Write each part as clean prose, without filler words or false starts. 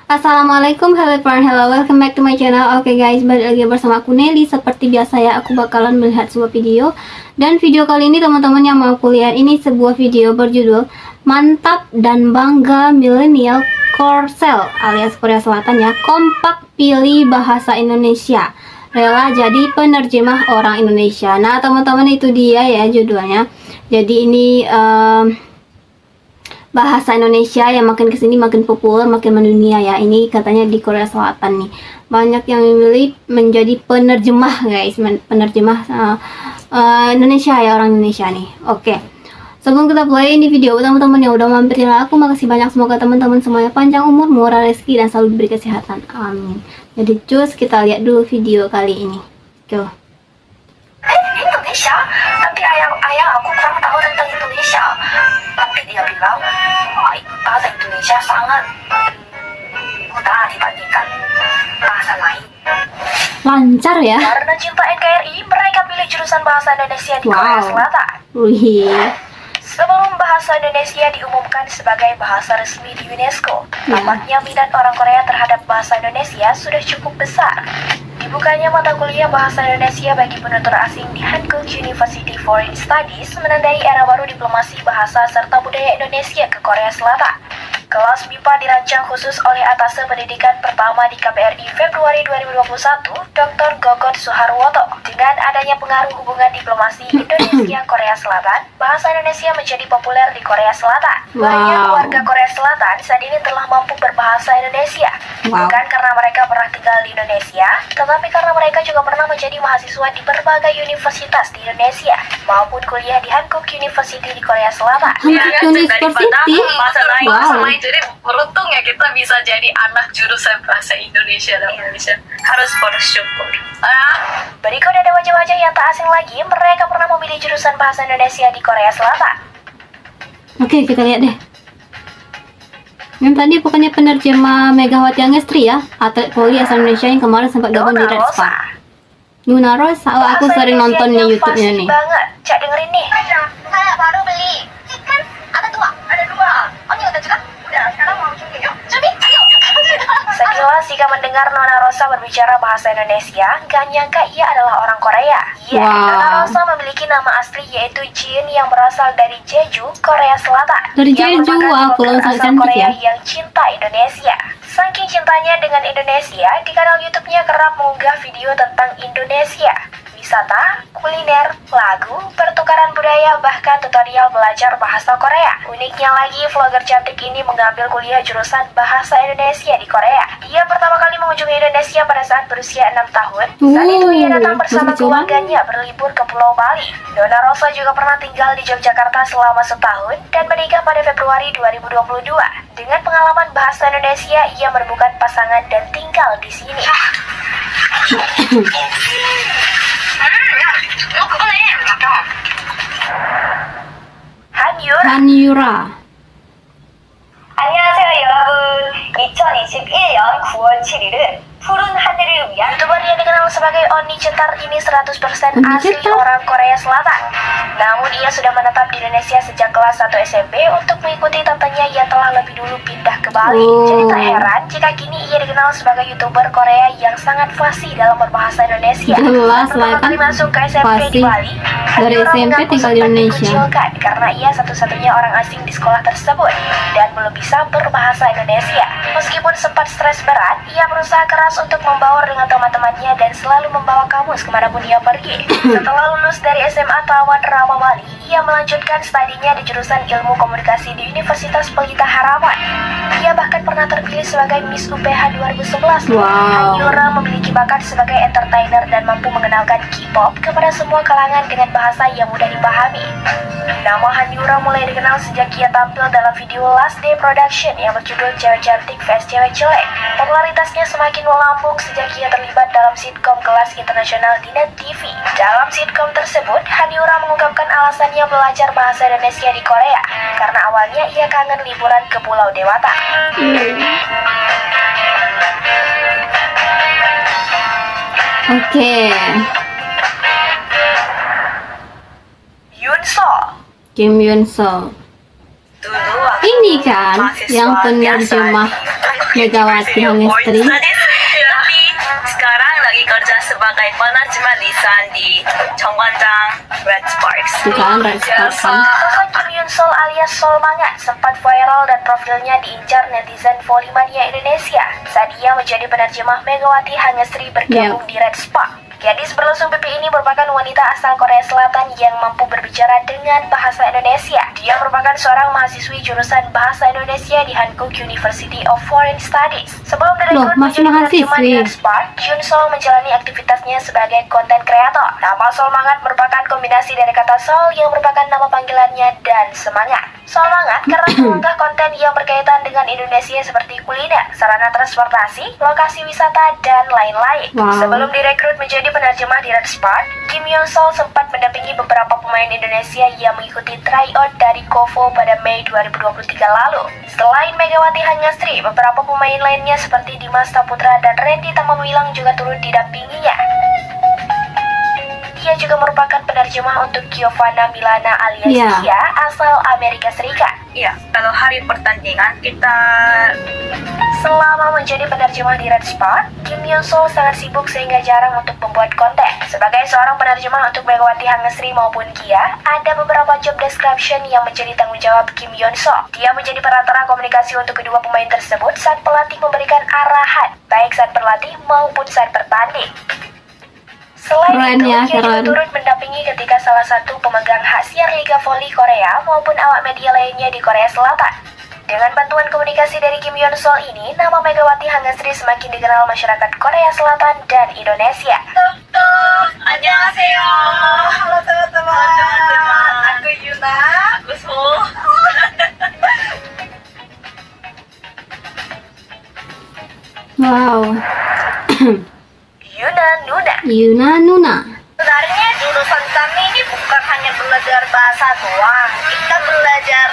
Assalamualaikum, hello everyone, hello, welcome back to my channel. Oke guys, balik lagi bersama aku Nelly. Seperti biasa ya, aku bakalan melihat sebuah video. Dan video kali ini teman-teman yang mau kuliah, ini sebuah video berjudul Mantap dan Bangga Millennial Korsel alias Korea Selatan ya, kompak pilih bahasa Indonesia, rela jadi penerjemah orang Indonesia. Nah teman-teman, itu dia ya judulnya. Jadi ini bahasa Indonesia yang makin kesini makin populer, makin mendunia ya. Ini katanya di Korea Selatan nih banyak yang memilih menjadi penerjemah guys, penerjemah Indonesia ya, orang Indonesia nih. Oke, sebelum kita play ini video, teman-teman yang udah mampir channel aku, makasih banyak. Semoga teman-teman semuanya panjang umur, murah rezeki, dan selalu diberi kesehatan, amin. Jadi cus, kita lihat dulu video kali ini. Go. Indonesia, tapi ayah aku kurang tahu tentang Indonesia. Tapi dia bilang bahasa Indonesia sangat mudah dibandingkan bahasa lain. Lancar ya. Karena cinta NKRI, mereka pilih jurusan bahasa Indonesia di Korea Selatan. Wih. Sebelum bahasa Indonesia diumumkan sebagai bahasa resmi di UNESCO, tampaknya minat orang Korea terhadap bahasa Indonesia sudah cukup besar. Dibukanya mata kuliah bahasa Indonesia bagi penutur asing di Hankuk University Foreign Studies menandai era baru diplomasi bahasa serta budaya Indonesia ke Korea Selatan. Kelas MIPA dirancang khusus oleh Atase Pendidikan Pertama di KBRI Februari 2021, Dr. Gogot Suharwoto. Dengan adanya pengaruh hubungan diplomasi Indonesia-Korea Selatan, bahasa Indonesia menjadi populer di Korea Selatan. Banyak warga Korea Selatan saat ini telah mampu berbahasa Indonesia. Bukan karena mereka pernah tinggal di Indonesia, tetapi karena mereka juga pernah menjadi mahasiswa di berbagai universitas di Indonesia, maupun kuliah di Hankuk University di Korea Selatan. Hankuk University? Wow. Jadi beruntung ya kita bisa jadi anak jurusan bahasa Indonesia dan Indonesia. Harus bersyukur. Berikut ada wajah-wajah yang tak asing lagi, mereka pernah memilih jurusan bahasa Indonesia di Korea Selatan. Oke, kita lihat deh. Yang tadi bukannya penerjemah Megawati Angestri ya, atlet voli asal Indonesia yang kemarin sempat gabung di Red Star. Nuna Rosa, oh, aku sering nontonnya YouTube-nya nih. Banget, Cak dengerin nih. Saya baru beli chicken, ada dua. Ini udah juga? Udah, sekarang mau coba yuk. Coba, ayo. Sekilas jika mendengar Nona Rosa berbicara bahasa Indonesia, gak nyangka ia adalah orang Korea. Ya, Nona Rosa memiliki nama asli yaitu Jin yang berasal dari Jeju, Korea Selatan. Dari Jeju, pulau asal Korea yang cinta Indonesia. Saking cintanya dengan Indonesia, di kanal YouTube-nya kerap mengunggah video tentang Indonesia, wisata, kuliner, lagu, pertukaran budaya, bahkan tutorial belajar bahasa Korea. Uniknya lagi, vlogger cantik ini mengambil kuliah jurusan bahasa Indonesia di Korea. Ia pertama kali mengunjungi Indonesia pada saat berusia 6 tahun. Saat itu ia datang bersama keluarganya berlibur ke Pulau Bali. Nona Rosa juga pernah tinggal di Yogyakarta selama setahun dan menikah pada Februari 2022. Dengan pengalaman bahasa Indonesia, ia menemukan pasangan dan tinggal di sini. Hanyura. 안녕하세요, 여러분. 2021년 9월 7일은 푸른 하늘을 위한 YouTuber yang dikenal sebagai Oni Cetar ini 100% Oni asli Cetar? orang Korea Selatan. Namun ia sudah menetap di Indonesia sejak kelas 1 SMP. Untuk mengikuti tantenya, ia telah lebih dulu pindah ke Bali. Jadi tak heran jika kini ia dikenal sebagai YouTuber Korea yang sangat fasih dalam berbahasa Indonesia. Jelas lah Pertama kan, kali masuk ke SMP di fasih. Bali, Dari Hanyura SMP mengaku tinggal di sempat Indonesia. dikucilkan karena ia satu-satunya orang asing di sekolah tersebut dan belum bisa berbahasa Indonesia. Meskipun sempat stres berat, ia berusaha keras untuk membaur dengan teman-temannya dan selalu membawa kamus kemanapun ia pergi. Setelah lulus dari SMA Tawan Rama Bali, ia melanjutkan studinya di jurusan Ilmu Komunikasi di Universitas Pelita Harapan. Ia bahkan pernah terpilih sebagai Miss UPH 2011. Hanyura memiliki bakat sebagai entertainer dan mampu mengenalkan K-pop kepada semua kalangan dengan bahasa yang mudah dipahami. Nama Hanyura mulai dikenal sejak ia tampil dalam video Last Day Production yang berjudul Cewek Cantik vs Cewek Jelek. Popularitasnya semakin melambung sejak ia terlibat dalam sitkom kelas internasional di Net TV. Dalam sitkom tersebut, Hanyura mengungkapkan alasannya belajar bahasa Indonesia di Korea karena awalnya ia kangen liburan ke Pulau Dewata. Oke. Yunso. Kim Yun So. Dulu Ini kan yang penerjemah Megawati Hangestri. Tapi sekarang lagi kerja sebagai manajemen desain di Chongguanjang Red Sparks. Bukan Red Sparks kan? Sosok Kim Yoon Sol alias Sol Mangat sempat viral dan profilnya diincar netizen volley-mania Indonesia saat ia menjadi penerjemah Megawati Hangestri bergabung di Red Spark. Gadis berlusung pipi ini merupakan wanita asal Korea Selatan yang mampu berbicara dengan bahasa Indonesia. Dia merupakan seorang mahasiswi jurusan bahasa Indonesia di Hankook University of Foreign Studies. Sebelum direkrut masih menjadi penerjemah di mahasiswi. Red Spark, Yoon Sol menjalani aktivitasnya sebagai konten kreator. Nama Sol Mangat merupakan kombinasi dari kata Sol yang merupakan nama panggilannya dan semangat. Sol Mangat kerap mengunggah konten yang berkaitan dengan Indonesia seperti kuliner, sarana transportasi, lokasi wisata, dan lain-lain. Wow. Sebelum direkrut menjadi penerjemah di Red Spark, Kim Yoon Sol sempat mendampingi beberapa pemain Indonesia yang mengikuti tryout dari KOFO pada Mei 2023 lalu. Selain Megawati Hangestri, beberapa pemain lainnya seperti Dimas Saputra dan Randy Tamawilang juga turut didampinginya. Ia juga merupakan penerjemah untuk Giovanna Milana alias Iya. Gia asal Amerika Serikat. Iya, kalau hari pertandingan kita Selama menjadi penerjemah di Red Spark, Kim Yoon Sol sangat sibuk sehingga jarang untuk membuat konten. Sebagai seorang penerjemah untuk Megawati Hangestri maupun Gia, ada beberapa job description yang menjadi tanggung jawab Kim Yoon Sol. Dia menjadi perantara komunikasi untuk kedua pemain tersebut saat pelatih memberikan arahan, baik saat berlatih maupun saat bertanding. Selain Keren itu, ya, dia juga keren. turut mendampingi ketika salah satu pemegang hak siar Liga Voli Korea maupun awak media lainnya di Korea Selatan. Dengan bantuan komunikasi dari Kim Yoon Sol ini, nama Megawati Hangestri semakin dikenal masyarakat Korea Selatan dan Indonesia. 안녕하세요. Halo teman-teman. Aku Yuna. Aku Sol. Wow. Yuna Nuna. Yuna Nuna. Sebenarnya jurusan kami ini bukan hanya belajar bahasa doang. Kita belajar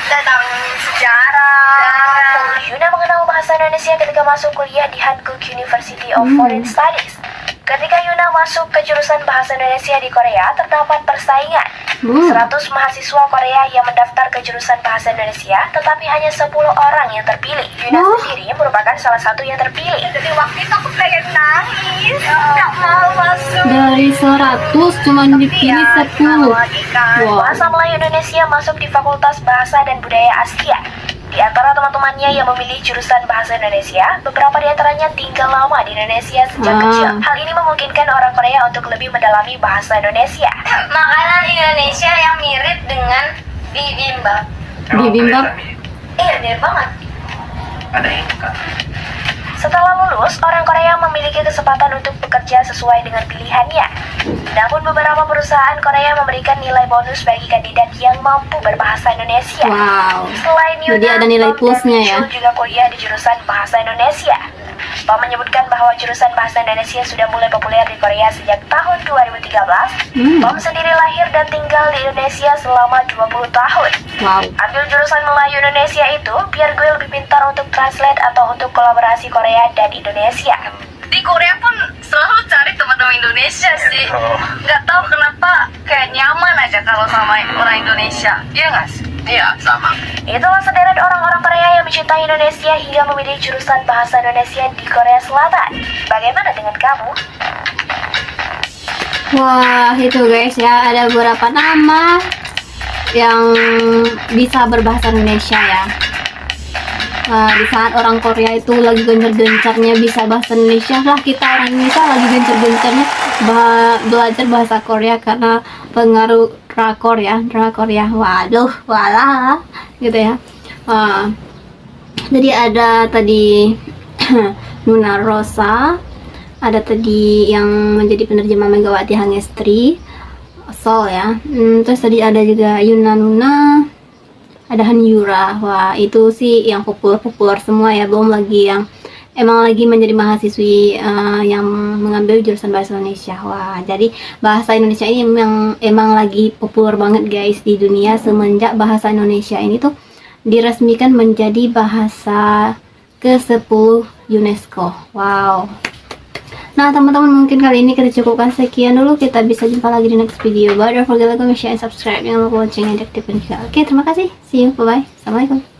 tentang sejarah. Yuna mengenal bahasa Indonesia ketika masuk kuliah di Hankook University of Foreign Studies. Ketika Yuna masuk ke jurusan bahasa Indonesia di Korea, terdapat persaingan. 100 mahasiswa Korea yang mendaftar ke jurusan bahasa Indonesia, tetapi hanya 10 orang yang terpilih. Yuna sendiri merupakan salah satu yang terpilih. Jadi waktu itu aku pengen nangis, nggak mau masuk. Dari 100 cuma dipilih 10. Wow. Bahasa Melayu Indonesia masuk di Fakultas Bahasa dan Budaya Asia. Di antara teman-temannya yang memilih jurusan bahasa Indonesia, beberapa di antaranya tinggal lama di Indonesia sejak kecil. Hal ini memungkinkan orang Korea untuk lebih mendalami bahasa Indonesia. Makanan Indonesia yang mirip dengan bibimbap. Bibimbap. Mirip banget. Ada yang suka. Setelah lulus, orang Korea memiliki kesempatan untuk bekerja sesuai dengan pilihannya. Namun beberapa perusahaan Korea memberikan nilai bonus bagi kandidat yang mampu berbahasa Indonesia. Wow. Selain Jadi Yuna, ada nilai Tom dan plusnya ya. Chul juga kuliah di jurusan bahasa Indonesia. Tom menyebutkan bahwa jurusan bahasa Indonesia sudah mulai populer di Korea sejak tahun 2013. Tom sendiri lahir dan tinggal di Indonesia selama 20 tahun. Wow. Ambil jurusan Melayu Indonesia itu biar gue lebih pintar untuk translate atau untuk kolaborasi Korea dan Indonesia. Di Korea pun selalu cari teman-teman Indonesia sih. Nggak tahu kenapa kayak nyaman aja kalau sama orang Indonesia. Iya nggak sih? Iya, sama. Itulah sederet orang-orang Korea yang mencintai Indonesia hingga memilih jurusan bahasa Indonesia di Korea Selatan. Bagaimana dengan kamu? Wah, itu guys ya, ada beberapa nama yang bisa berbahasa Indonesia ya. Di saat orang Korea itu lagi gencar-gencarnya bisa bahasa Indonesia, lah kita orang Indonesia lagi gencar-gencarnya belajar bahasa Korea karena pengaruh drakor ya. Waduh, walah, gitu ya. Jadi ada tadi Nuna Rosa, ada tadi yang menjadi penerjemah Megawati Hangestri, Sol ya. Terus tadi ada juga Yuna Nuna, ada Han Yura. Wah, itu sih yang populer semua ya. Belum lagi yang emang lagi menjadi mahasiswi yang mengambil jurusan bahasa Indonesia. Wah, jadi bahasa Indonesia ini emang lagi populer banget guys di dunia semenjak bahasa Indonesia ini tuh diresmikan menjadi bahasa ke-10 UNESCO. Wow. Nah teman-teman, mungkin kali ini kita cukupkan sekian dulu. Kita bisa jumpa lagi di next video. Don't forget to like, comment, share, and subscribe. Jangan lupa loncengnya diaktifkan juga. Oke, terima kasih. See you. Bye-bye. Assalamualaikum.